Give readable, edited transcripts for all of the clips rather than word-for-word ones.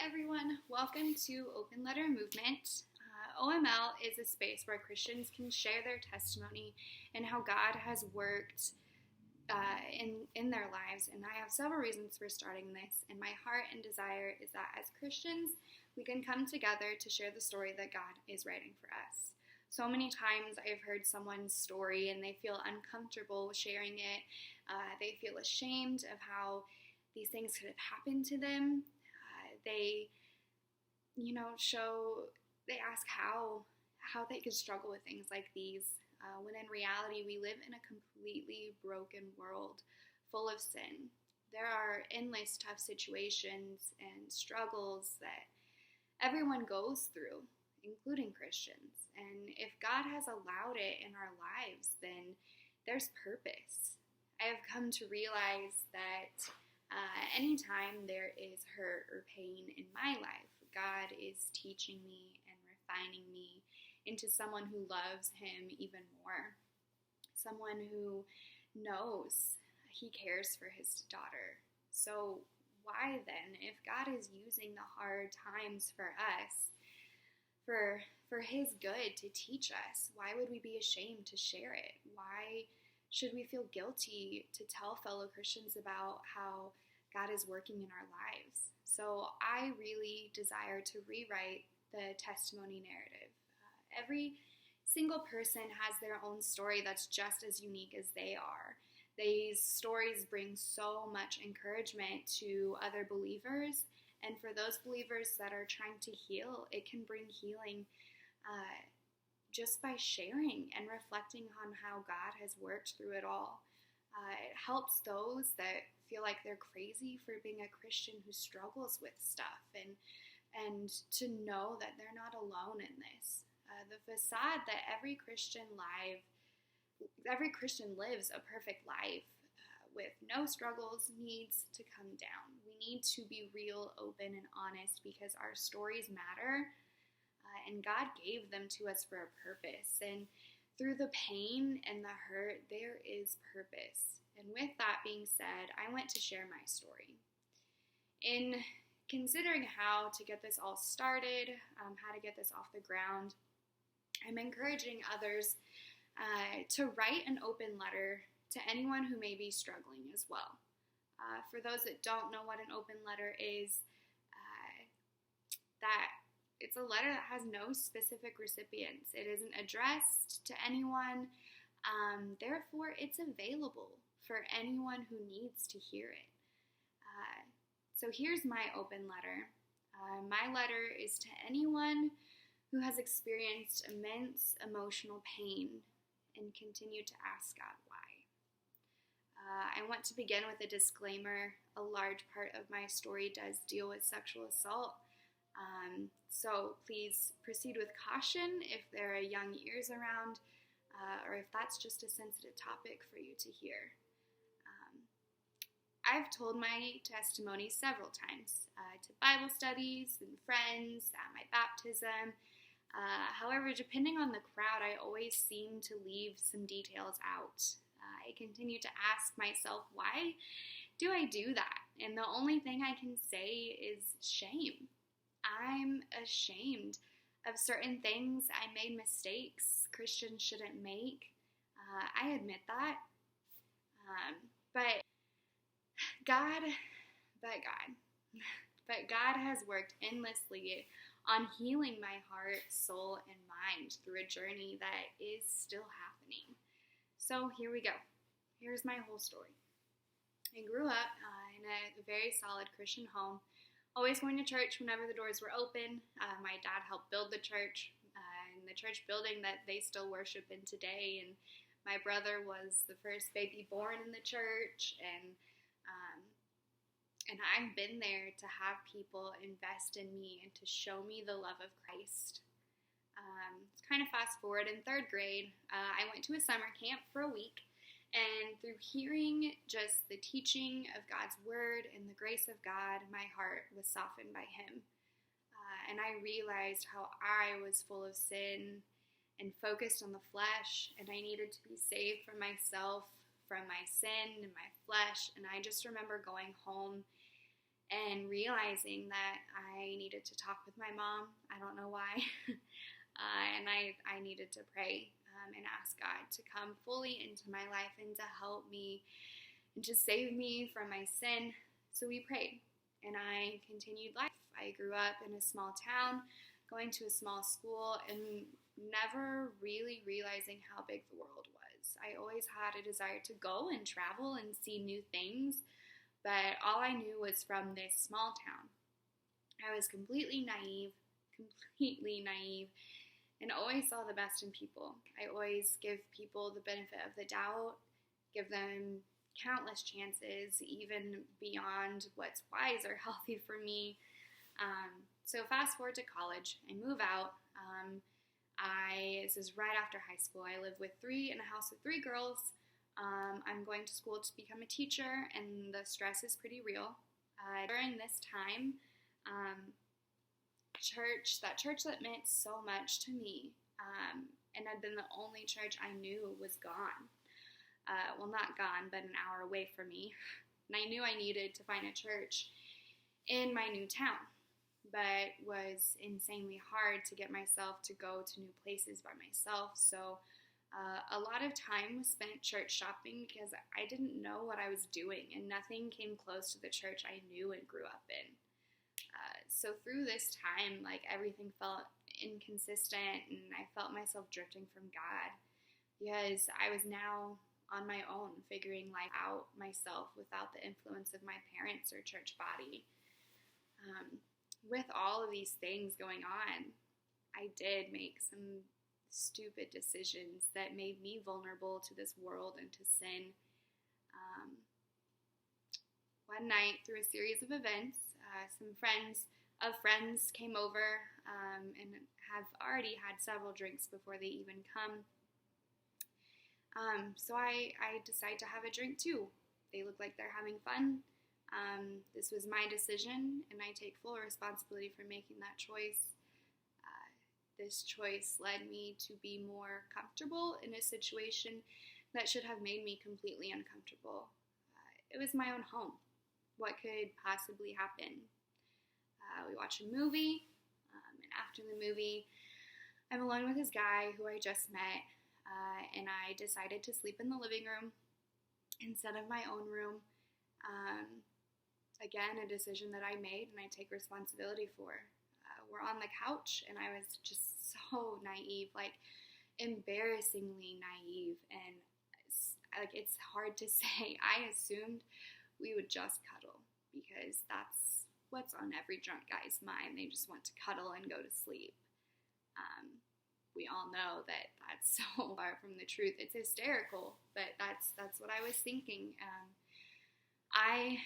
everyone, welcome to Open Letter Movement. OML is a space where Christians can share their testimony and how God has worked in their lives. And I have several reasons for starting this, and my heart and desire is that as Christians, we can come together to share the story that God is writing for us. So many times I've heard someone's story and they feel uncomfortable sharing it. They feel ashamed of how these things could have happened to them. They ask how they could struggle with things like these, when in reality we live in a completely broken world full of sin. There are endless tough situations and struggles that everyone goes through, including Christians. And if God has allowed it in our lives, then there's purpose. I have come to realize that anytime there is hurt or pain in my life, God is teaching me and refining me into someone who loves Him even more. Someone who knows He cares for His daughter. So why then, if God is using the hard times for us, for His good to teach us, why would we be ashamed to share it? Why should we feel guilty to tell fellow Christians about how God is working in our lives? So I really desire to rewrite the testimony narrative. Every single person has their own story that's just as unique as they are. These stories bring so much encouragement to other believers, and for those believers that are trying to heal, it can bring healing just by sharing and reflecting on how God has worked through it all. It helps those that feel like they're crazy for being a Christian who struggles with stuff, and to know that they're not alone in this. The facade that every Christian lives a perfect life with no struggles needs to come down. We need to be real, open, and honest because our stories matter, and God gave them to us for a purpose. And through the pain and the hurt, there is purpose. And with that being said, I went to share my story. In considering how to get this all started, how to get this off the ground, I'm encouraging others to write an open letter to anyone who may be struggling as well. For those that don't know what an open letter is, that it's a letter that has no specific recipients. It isn't addressed to anyone. Therefore, it's available for anyone who needs to hear it. So here's my open letter. My letter is to anyone who has experienced immense emotional pain and continue to ask God why. I want to begin with a disclaimer. A large part of my story does deal with sexual assault. So please proceed with caution if there are young ears around, or if that's just a sensitive topic for you to hear. I've told my testimony several times to Bible studies and friends, at my baptism. However, depending on the crowd, I always seem to leave some details out. I continue to ask myself, why do I do that? And the only thing I can say is shame. I'm ashamed of certain things. I made mistakes Christians shouldn't make. I admit that. But God has worked endlessly on healing my heart, soul, and mind through a journey that is still happening. So here we go. Here's my whole story. I grew up in a very solid Christian home, always going to church whenever the doors were open. My dad helped build the church, in the church building that they still worship in today, and my brother was the first baby born in the church, and I've been there to have people invest in me and to show me the love of Christ. Kind of fast forward, in third grade, I went to a summer camp for a week, and through hearing just the teaching of God's word and the grace of God, my heart was softened by Him. And I realized how I was full of sin and focused on the flesh, and I needed to be saved from myself, from my sin and my flesh. And I just remember going home and realizing that I needed to talk with my mom. I don't know why. And I needed to pray and ask God to come fully into my life and to help me and to save me from my sin. So we prayed, and I continued life. I grew up in a small town, going to a small school, and never really realizing how big the world was. I always had a desire to go and travel and see new things, but all I knew was from this small town. I was completely naive, and always saw the best in people. I always give people the benefit of the doubt, give them countless chances, even beyond what's wise or healthy for me. So fast forward to college, I move out. This is right after high school. I live in a house with 3 girls. I'm going to school to become a teacher, and the stress is pretty real. During this time, church that meant so much to me, and had been the only church I knew, was gone. Well, not gone, but an hour away from me. And I knew I needed to find a church in my new town, but was insanely hard to get myself to go to new places by myself. So a lot of time was spent church shopping because I didn't know what I was doing, and nothing came close to the church I knew and grew up in. So through this time, everything felt inconsistent, and I felt myself drifting from God because I was now on my own, figuring life out myself without the influence of my parents or church body. With all of these things going on, I did make some stupid decisions that made me vulnerable to this world and to sin. One night, through a series of events, some friends came over and have already had several drinks before they even come. So I decide to have a drink too. They look like they're having fun. This was my decision, and I take full responsibility for making that choice. This choice led me to be more comfortable in a situation that should have made me completely uncomfortable. It was my own home. What could possibly happen? We watch a movie, and after the movie, I'm alone with this guy who I just met, and I decided to sleep in the living room instead of my own room. Again, a decision that I made and I take responsibility for. We're on the couch, and I was just so naive, embarrassingly naive, and it's hard to say. I assumed we would just cuddle because that's what's on every drunk guy's mind. They just want to cuddle and go to sleep. We all know that that's so far from the truth. It's hysterical, but that's what I was thinking. I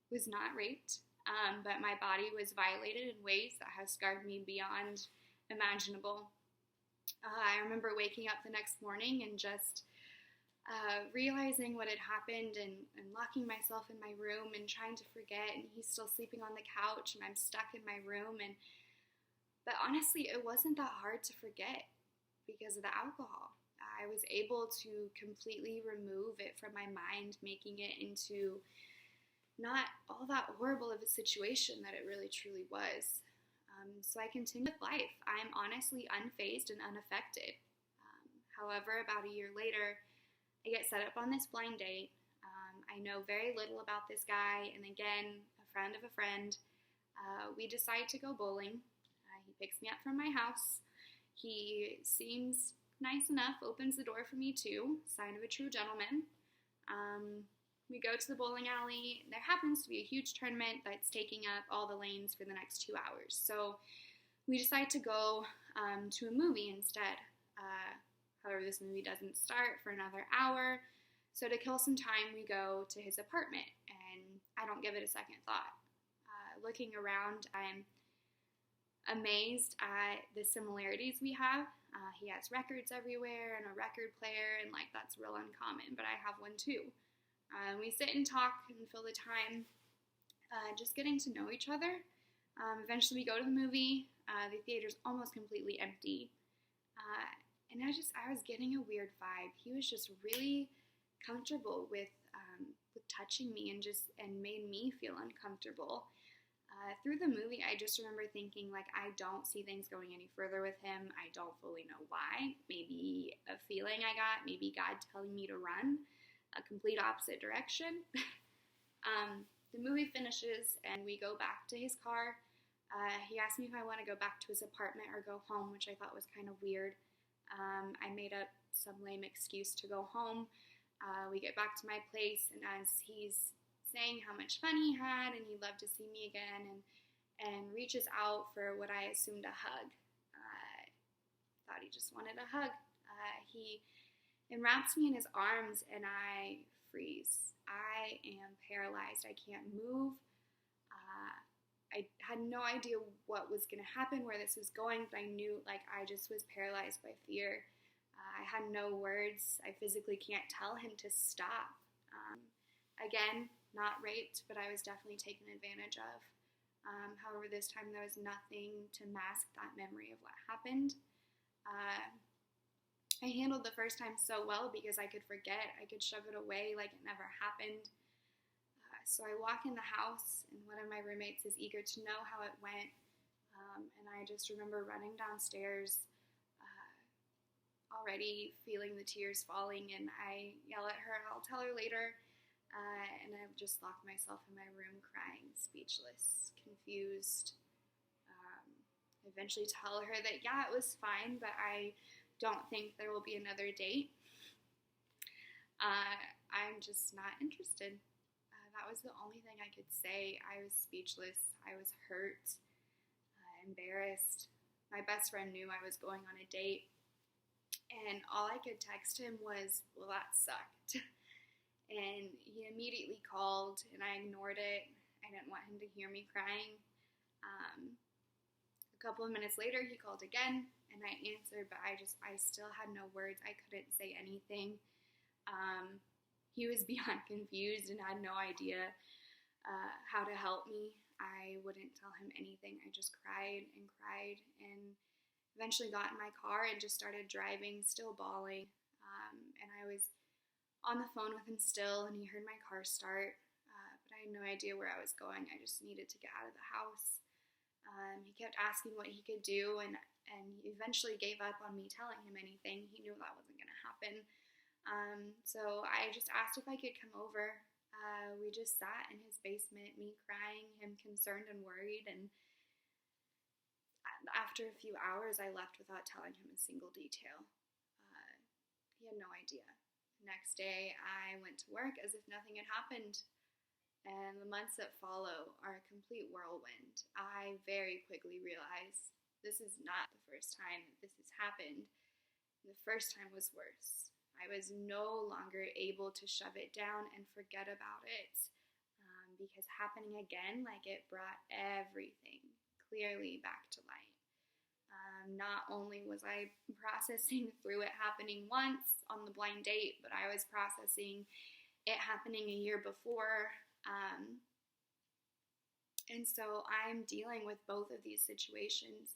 was not raped, but my body was violated in ways that have scarred me beyond imaginable. I remember waking up the next morning and just realizing what had happened and locking myself in my room and trying to forget, and he's still sleeping on the couch and I'm stuck in my room. But honestly, it wasn't that hard to forget because of the alcohol. I was able to completely remove it from my mind, making it into not all that horrible of a situation that it really truly was. So I continued with life. I'm honestly unfazed and unaffected. However, about a year later, I get set up on this blind date. I know very little about this guy, and again, a friend of a friend. We decide to go bowling. He picks me up from my house. He seems nice enough, opens the door for me too, sign of a true gentleman. We go to the bowling alley. There happens to be a huge tournament that's taking up all the lanes for the next 2 hours. So we decide to go to a movie instead. However, this movie doesn't start for another hour. So to kill some time, we go to his apartment, and I don't give it a second thought. Looking around, I'm amazed at the similarities we have. He has records everywhere and a record player, and that's real uncommon, but I have one too. We sit and talk and fill the time just getting to know each other. Eventually we go to the movie. The theater's almost completely empty. And I was getting a weird vibe. He was just really comfortable with touching me and made me feel uncomfortable. Through the movie, I just remember thinking, like, I don't see things going any further with him. I don't fully know why. Maybe a feeling I got, maybe God telling me to run a complete opposite direction. The movie finishes and we go back to his car. He asked me if I want to go back to his apartment or go home, which I thought was kind of weird. I made up some lame excuse to go home. We get back to my place, and as he's saying how much fun he had and he'd love to see me again, and reaches out for what I assumed a hug. Thought he just wanted a hug. He enwraps me in his arms and I freeze. I am paralyzed. I can't move. I had no idea what was going to happen, where this was going, but I knew, like, I just was paralyzed by fear. I had no words. I physically can't tell him to stop. Again, not raped, but I was definitely taken advantage of. However, this time there was nothing to mask that memory of what happened. I handled the first time so well because I could forget. I could shove it away like it never happened. So I walk in the house, and one of my roommates is eager to know how it went. And I just remember running downstairs, already feeling the tears falling, and I yell at her, I'll tell her later. And I've just locked myself in my room crying, speechless, confused. Eventually tell her that, yeah, it was fine, but I don't think there will be another date. I'm just not interested. That was the only thing I could say. I was speechless. I was hurt, embarrassed. My best friend knew I was going on a date, and all I could text him was, well, that sucked. And he immediately called, and I ignored it. I didn't want him to hear me crying. A couple of minutes later, he called again, and I answered, but I still had no words. I couldn't say anything. He was beyond confused and had no idea how to help me. I wouldn't tell him anything. I just cried and eventually got in my car and just started driving, still bawling. And I was on the phone with him still, and he heard my car start, but I had no idea where I was going. I just needed to get out of the house. He kept asking what he could do, and he eventually gave up on me telling him anything. He knew that wasn't going to happen. So I just asked if I could come over. We just sat in his basement, me crying, him concerned and worried, and after a few hours, I left without telling him a single detail. He had no idea. The next day, I went to work as if nothing had happened, and the months that follow are a complete whirlwind. I very quickly realized this is not the first time that this has happened. The first time was worse. I was no longer able to shove it down and forget about it, because happening again, like, it brought everything clearly back to light. Not only was I processing through it happening once on the blind date, but I was processing it happening a year before. And so I'm dealing with both of these situations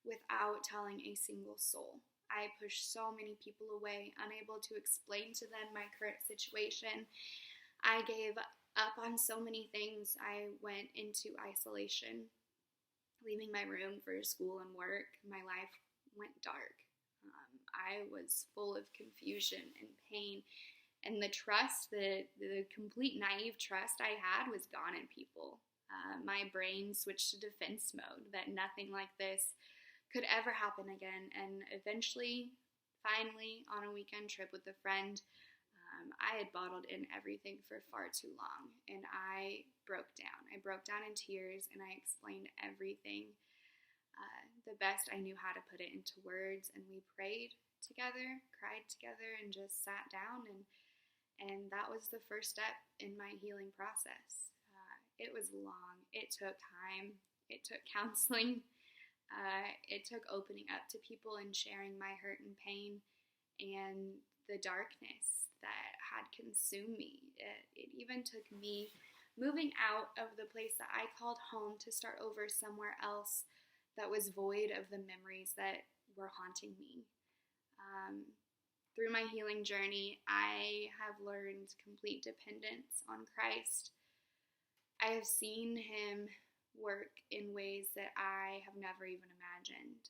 without telling a single soul. I pushed so many people away, unable to explain to them my current situation. I gave up on so many things. I went into isolation, leaving my room for school and work. My life went dark. I was full of confusion and pain, and the trust, the complete naive trust I had was gone in people. My brain switched to defense mode, that nothing like this could ever happen again. And eventually, finally, on a weekend trip with a friend, I had bottled in everything for far too long, and I broke down. I broke down in tears, and I explained everything the best I knew how to put it into words, and we prayed together, cried together, and just sat down, and that was the first step in my healing process. It was long. It took time. It took counseling. It took opening up to people and sharing my hurt and pain and the darkness that had consumed me. It even took me moving out of the place that I called home to start over somewhere else that was void of the memories that were haunting me. through my healing journey, I have learned complete dependence on Christ. I have seen him work in ways that I have never even imagined.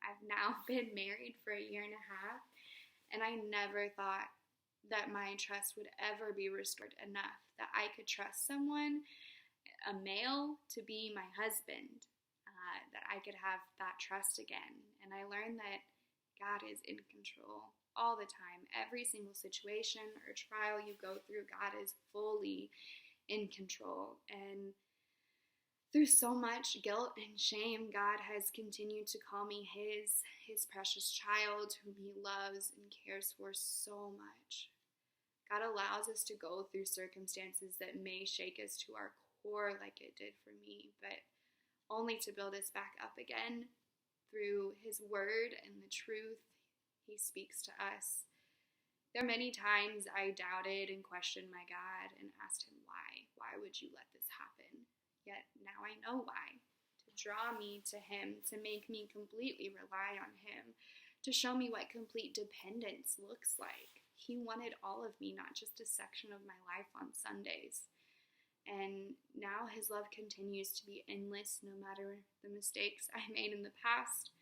I've now been married for a year and a half, and I never thought that my trust would ever be restored enough that I could trust someone, a male, to be my husband, that I could have that trust again. And I learned that God is in control all the time. Every single situation or trial you go through, God is fully in control. And through so much guilt and shame, God has continued to call me his precious child whom he loves and cares for so much. God allows us to go through circumstances that may shake us to our core like it did for me, but only to build us back up again through his word and the truth he speaks to us. There are many times I doubted and questioned my God and asked him why. Why would you let this happen? Yet now I know why. To draw me to him, to make me completely rely on him, to show me what complete dependence looks like. He wanted all of me, not just a section of my life on Sundays. And now his love continues to be endless, no matter the mistakes I made in the past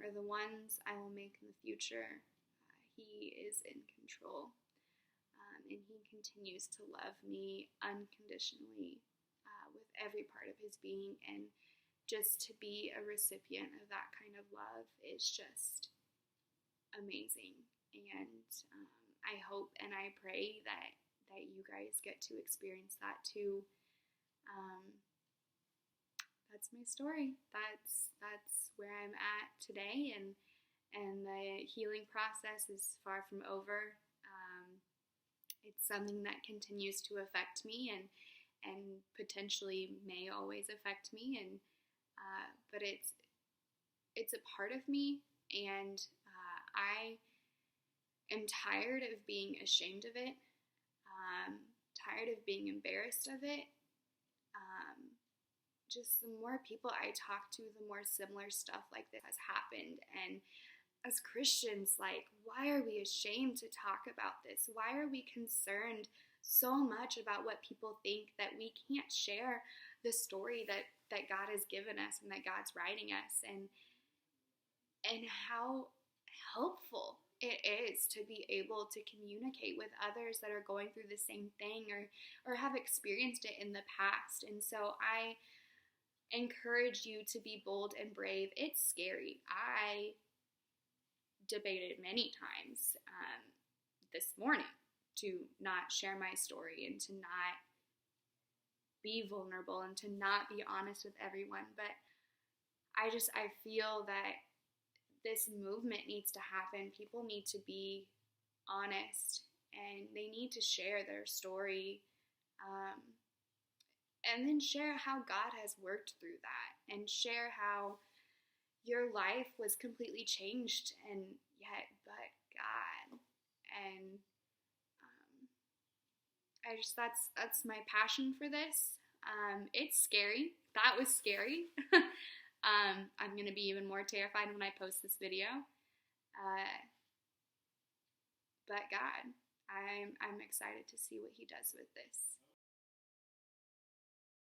or the ones I will make in the future. He is in control, and he continues to love me unconditionally with every part of his being, and just to be a recipient of that kind of love is just amazing. And I hope and I pray that you guys get to experience that too. That's my story. That's where I'm at today, and the healing process is far from over. It's something that continues to affect me, and potentially may always affect me, and but it's a part of me, and I am tired of being ashamed of it, tired of being embarrassed of it. Just the more people I talk to, the more similar stuff like this has happened. And as Christians, like, why are we ashamed to talk about this? Why are we concerned so much about what people think that we can't share the story that God has given us and that God's writing us, and how helpful it is to be able to communicate with others that are going through the same thing or have experienced it in the past. And so I encourage you to be bold and brave. It's scary. I debated many times this morning to not share my story and to not be vulnerable and to not be honest with everyone. But I feel that this movement needs to happen. People need to be honest, and they need to share their story, and then share how God has worked through that, and share how your life was completely changed, and yet but God. And that's my passion for this. It's scary. That was scary. I'm going to be even more terrified when I post this video. But God, I'm excited to see what he does with this.